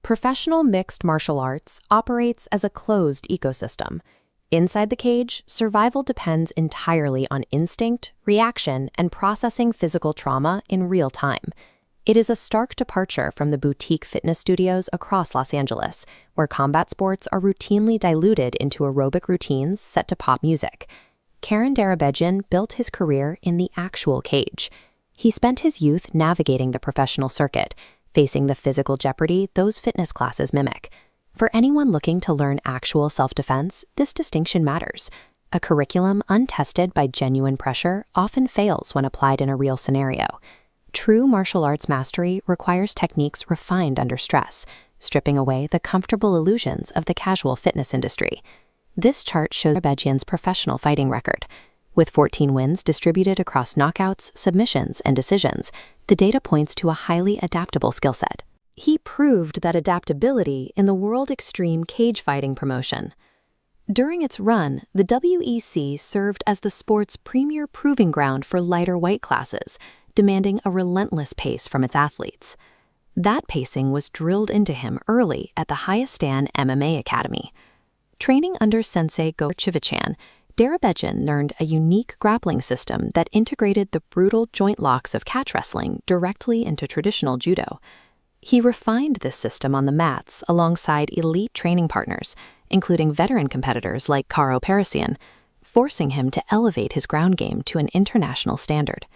Professional mixed martial arts operates as a closed ecosystem. Inside the cage, survival depends entirely on instinct, reaction, and processing physical trauma in real time. It is a stark departure from the boutique fitness studios across Los Angeles, where combat sports are routinely diluted into aerobic routines set to pop music. Darabedyan built his career in the actual cage. He spent his youth navigating the professional circuit, facing the physical jeopardy those fitness classes mimic. For anyone looking to learn actual self-defense, this distinction matters. A curriculum untested by genuine pressure often fails when applied in a real scenario. True martial arts mastery requires techniques refined under stress, stripping away the comfortable illusions of the casual fitness industry. This chart shows Darabedyan's professional fighting record. With 14 wins distributed across knockouts, submissions, and decisions, the data points to a highly adaptable skill set. He proved that adaptability in the World Extreme Cage Fighting promotion. During its run, the WEC served as the sport's premier proving ground for lighter weight classes, demanding a relentless pace from its athletes. That pacing was drilled into him early at the highest stand MMA Academy. Training under Sensei Gokor Chivichyan, Darabedyan learned a unique grappling system that integrated the brutal joint locks of catch wrestling directly into traditional judo. He refined this system on the mats alongside elite training partners, including veteran competitors like Karo Parisyan, forcing him to elevate his ground game to an international standard.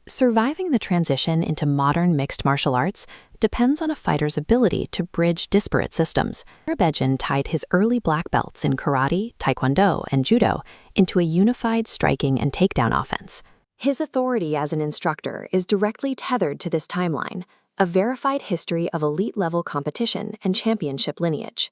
Surviving the transition into modern mixed martial arts depends on a fighter's ability to bridge disparate systems. Darabedyan tied his early black belts in karate, taekwondo, and judo into a unified striking and takedown offense. His authority as an instructor is directly tethered to this timeline, a verified history of elite-level competition and championship lineage.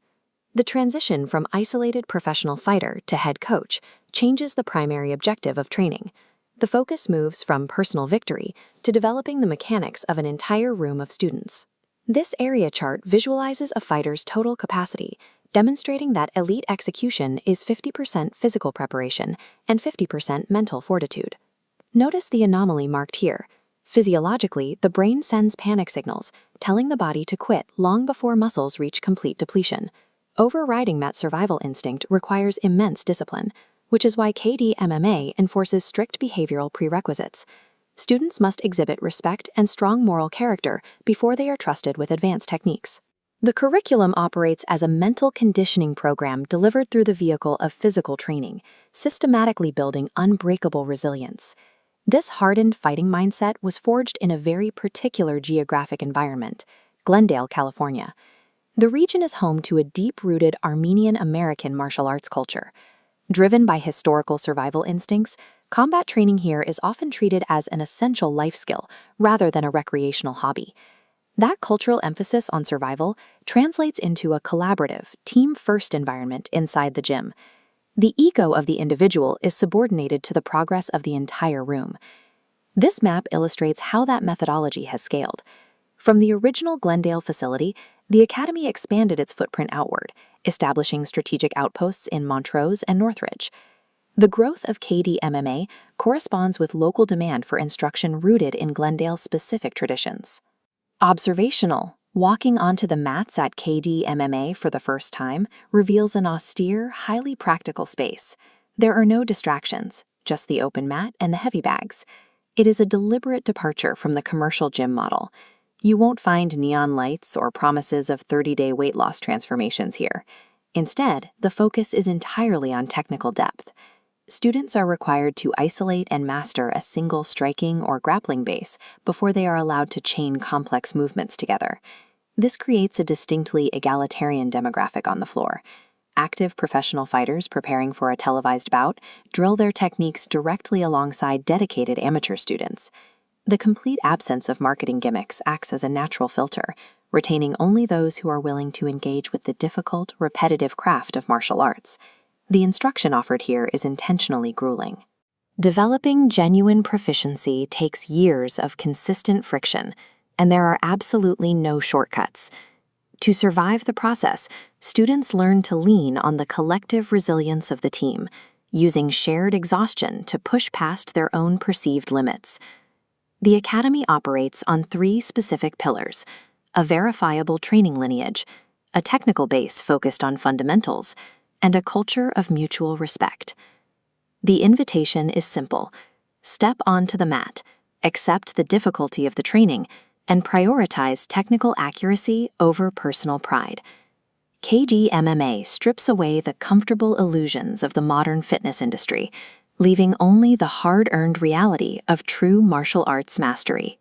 The transition from isolated professional fighter to head coach changes the primary objective of training. The focus moves from personal victory to developing the mechanics of an entire room of students. This area chart visualizes a fighter's total capacity, demonstrating that elite execution is 50% physical preparation and 50% mental fortitude. Notice the anomaly marked here. Physiologically, the brain sends panic signals, telling the body to quit long before muscles reach complete depletion. Overriding that survival instinct requires immense discipline, which is why KD MMA enforces strict behavioral prerequisites. Students must exhibit respect and strong moral character before they are trusted with advanced techniques. The curriculum operates as a mental conditioning program delivered through the vehicle of physical training, systematically building unbreakable resilience. This hardened fighting mindset was forged in a very particular geographic environment, Glendale, California. The region is home to a deep-rooted Armenian-American martial arts culture. Driven by historical survival instincts, combat training here is often treated as an essential life skill rather than a recreational hobby. That cultural emphasis on survival translates into a collaborative, team-first environment inside the gym. The ego of the individual is subordinated to the progress of the entire room. This map illustrates how that methodology has scaled. From the original Glendale facility, the Academy expanded its footprint outward, establishing strategic outposts in Montrose and Northridge. The growth of KD MMA corresponds with local demand for instruction rooted in Glendale's specific traditions. Observational. Walking onto the mats at KD MMA for the first time reveals an austere, highly practical space. There are no distractions, just the open mat and the heavy bags. It is a deliberate departure from the commercial gym model. You won't find neon lights or promises of 30-day weight loss transformations here. Instead, the focus is entirely on technical depth. Students are required to isolate and master a single striking or grappling base before they are allowed to chain complex movements together. This creates a distinctly egalitarian demographic on the floor. Active professional fighters preparing for a televised bout drill their techniques directly alongside dedicated amateur students. The complete absence of marketing gimmicks acts as a natural filter, retaining only those who are willing to engage with the difficult, repetitive craft of martial arts. The instruction offered here is intentionally grueling. Developing genuine proficiency takes years of consistent friction, and there are absolutely no shortcuts. To survive the process, students learn to lean on the collective resilience of the team, using shared exhaustion to push past their own perceived limits. The Academy operates on 3 specific pillars: a verifiable training lineage, a technical base focused on fundamentals, and a culture of mutual respect. The invitation is simple. Step onto the mat, accept the difficulty of the training, and prioritize technical accuracy over personal pride. KD MMA strips away the comfortable illusions of the modern fitness industry, leaving only the hard-earned reality of true martial arts mastery.